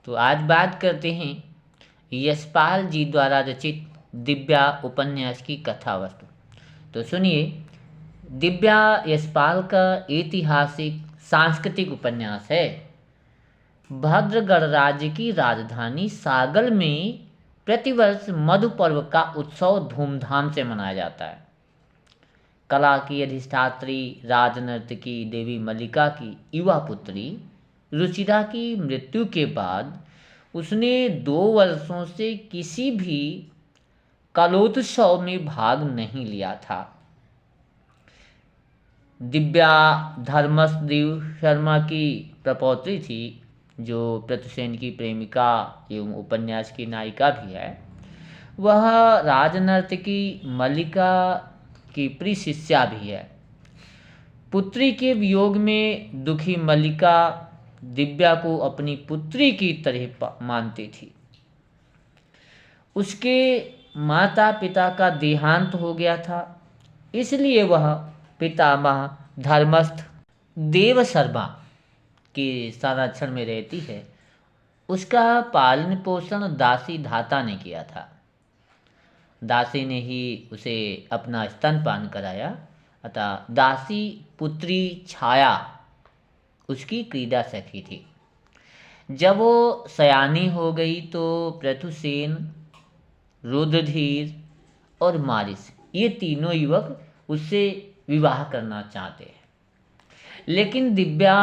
तो आज बात करते हैं यशपाल जी द्वारा रचित दिव्या उपन्यास की कथा वस्तु। तो सुनिए, दिव्या यशपाल का ऐतिहासिक सांस्कृतिक उपन्यास है। भद्रगढ़ राज्य की राजधानी सागर में प्रतिवर्ष मधु पर्व का उत्सव धूमधाम से मनाया जाता है। कला की अधिष्ठात्री राजनर्तकी देवी मल्लिका की युवा पुत्री रुचिरा की मृत्यु के बाद उसने 2 वर्षों से किसी भी कलोत्सव में भाग नहीं लिया था। दिव्या धर्मसदेव शर्मा की प्रपौत्री थी, जो प्रतुसेन की प्रेमिका एवं उपन्यास की नायिका भी है। वह राजनर्तकी मल्लिका की प्रिय शिष्या भी है। पुत्री के वियोग में दुखी मल्लिका दिव्या को अपनी पुत्री की तरह मानती थी। उसके माता पिता का देहांत हो गया था, इसलिए वह पितामह धर्मस्थ देव शर्मा के संरक्षण में रहती है। उसका पालन पोषण दासी धाता ने किया था। दासी ने ही उसे अपना स्तनपान कराया, अतः दासी पुत्री छाया उसकी क्रीड़ा सखी थी। जब वो सयानी हो गई तो प्रथुसेन, रुद्रधीर और मारिस, ये तीनों युवक उससे विवाह करना चाहते हैं। लेकिन दिव्या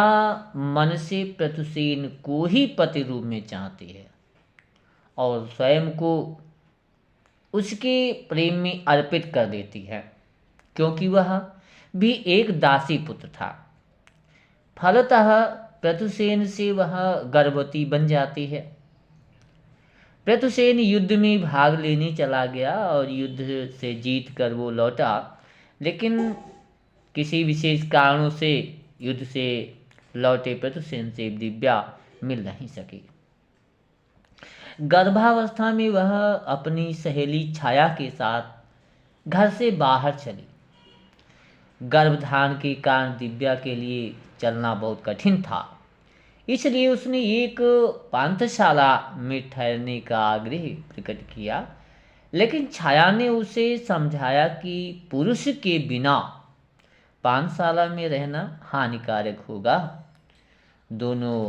मन से प्रथुसेन को ही पति रूप में चाहती है और स्वयं को उसके प्रेम में अर्पित कर देती है, क्योंकि वह भी एक दासी पुत्र था। फलतः प्रथुसेन से वह गर्भवती बन जाती है। प्रथुसेन युद्ध में भाग लेने चला गया और युद्ध से जीत कर वो लौटा, लेकिन किसी विशेष कारणों से युद्ध से लौटे प्रथुसेन से दिव्या मिल नहीं सकी। गर्भावस्था में वह अपनी सहेली छाया के साथ घर से बाहर चली। गर्भधारण के कारण दिव्या के लिए चलना बहुत कठिन था, इसलिए उसने एक पांथशाला में ठहरने का आग्रह प्रकट किया। लेकिन छाया ने उसे समझाया कि पुरुष के बिना पांथशाला में रहना हानिकारक होगा। दोनों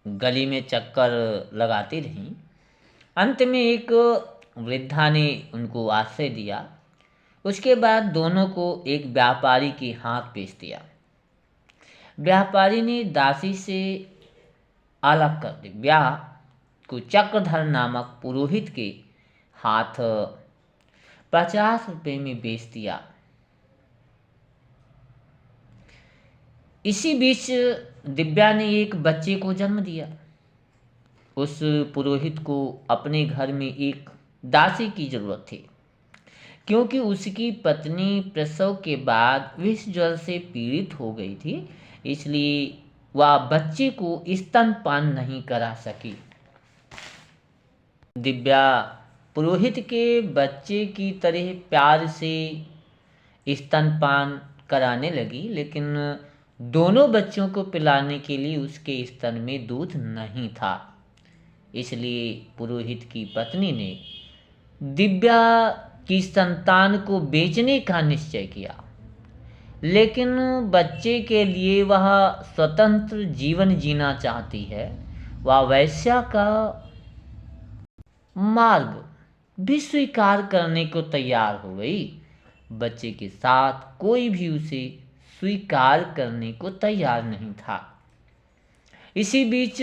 गली में चक्कर लगाती रहीं। अंत में एक वृद्धा ने उनको आश्रय दिया। उसके बाद दोनों को एक व्यापारी के हाथ बेच दिया। व्यापारी ने दासी से अलग कर दिव्या को चक्रधर नामक पुरोहित के हाथ 50 रुपये में बेच दिया। इसी बीच दिव्या ने एक बच्चे को जन्म दिया। उस पुरोहित को अपने घर में एक दासी की जरूरत थी, क्योंकि उसकी पत्नी प्रसव के बाद विष ज्वर से पीड़ित हो गई थी, इसलिए वह बच्चे को स्तनपान नहीं करा सकी। दिव्या पुरोहित के बच्चे की तरह प्यार से स्तनपान कराने लगी, लेकिन दोनों बच्चों को पिलाने के लिए उसके स्तन में दूध नहीं था। इसलिए पुरोहित की पत्नी ने दिव्या की संतान को बेचने का निश्चय किया। लेकिन बच्चे के लिए वह स्वतंत्र जीवन जीना चाहती है। वह वैश्या का मार्ग भी स्वीकार करने को तैयार हो गई। बच्चे के साथ कोई भी उसे स्वीकार करने को तैयार नहीं था। इसी बीच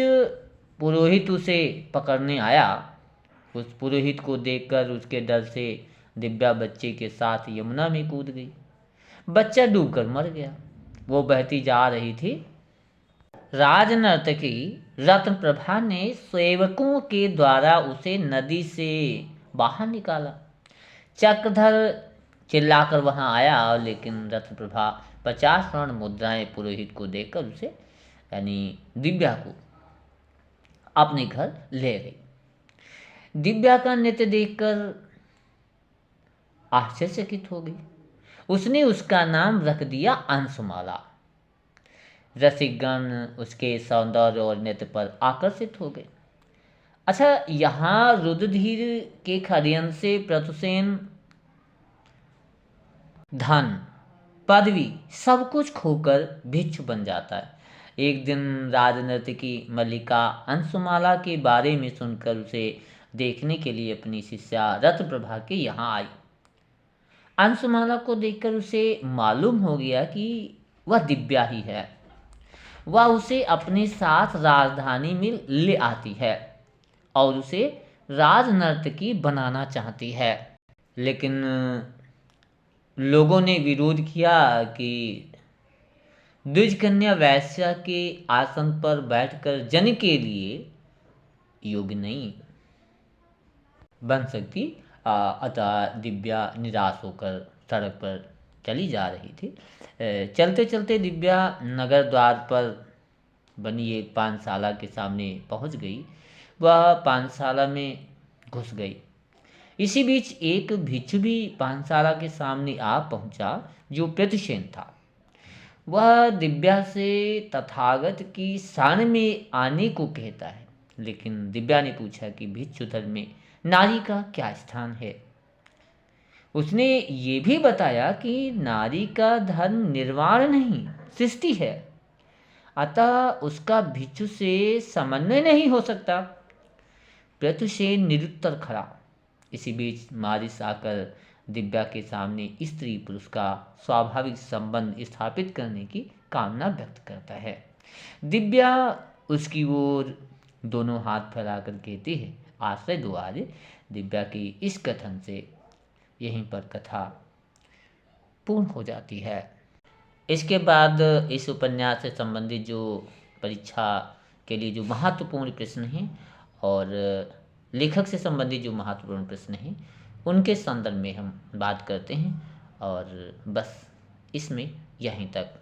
पुरोहित उसे पकड़ने आया। उस पुरोहित को देखकर उसके डर से दिव्या बच्चे के साथ यमुना में कूद गई। बच्चा डूबकर मर गया। वो बहती जा रही थी। राजनर्तकी रत्नप्रभा ने सेवकों के द्वारा उसे नदी से बाहर निकाला। चक्रधर चिल्लाकर वहां आया, लेकिन रत्नप्रभा 50 स्वर्ण मुद्राएं पुरोहित को देकर उसे यानी दिव्या को अपने घर ले गई। दिव्या का नृत्य देखकर आश्चर्यचकित हो गई। उसने उसका नाम रख दिया अंशुमाला। रसिकगण उसके सौंदर्य और नृत्य पर आकर्षित हो गए। अच्छा, यहाँ रुद्रधीर के षड्यंत्र से प्रतुसेन धन, पदवी, सब कुछ खोकर भिक्षु बन जाता है। एक दिन राजनर्तकी मल्लिका अंशुमाला के बारे में सुनकर उसे देखने के लिए अपनी शिष्या रत्नप्रभा के यहाँ आई। अंशुमाला को देखकर उसे मालूम हो गया कि वह दिव्या ही है। वह उसे अपने साथ राजधानी में ले आती है और उसे राजनर्तकी बनाना चाहती है। लेकिन लोगों ने विरोध किया कि द्विजकन्या वैश्या के आसन पर बैठकर जन के लिए योग्य नहीं बन सकती। अतः दिव्या निराश होकर सड़क पर चली जा रही थी। चलते चलते दिव्या नगर द्वार पर बनी एक पानशाला के सामने पहुंच गई। वह पानशाला में घुस गई। इसी बीच एक भिक्षु भी पानशाला के सामने आ पहुंचा, जो प्रतुसेन था। वह दिव्या से तथागत की शरण में आने को कहता है, लेकिन दिव्या ने पूछा कि भिक्षु धर्म में नारी का क्या स्थान है। उसने ये भी बताया कि नारी का धर्म निर्वाण नहीं, सृष्टि है, अतः उसका भिक्षु से समन्वय नहीं हो सकता। प्रतुसेन निरुत्तर खड़ा। इसी बीच मारिस आकर दिव्या के सामने स्त्री पुरुष का स्वाभाविक संबंध स्थापित करने की कामना व्यक्त करता है। दिव्या उसकी ओर दोनों हाथ फैलाकर कहती है, आश्रय दो आज। दिव्या की इस कथन से यहीं पर कथा पूर्ण हो जाती है। इसके बाद इस उपन्यास से संबंधित जो परीक्षा के लिए जो महत्वपूर्ण प्रश्न हैं और लेखक से संबंधित जो महत्वपूर्ण प्रश्न हैं, उनके संदर्भ में हम बात करते हैं। और बस इसमें यहीं तक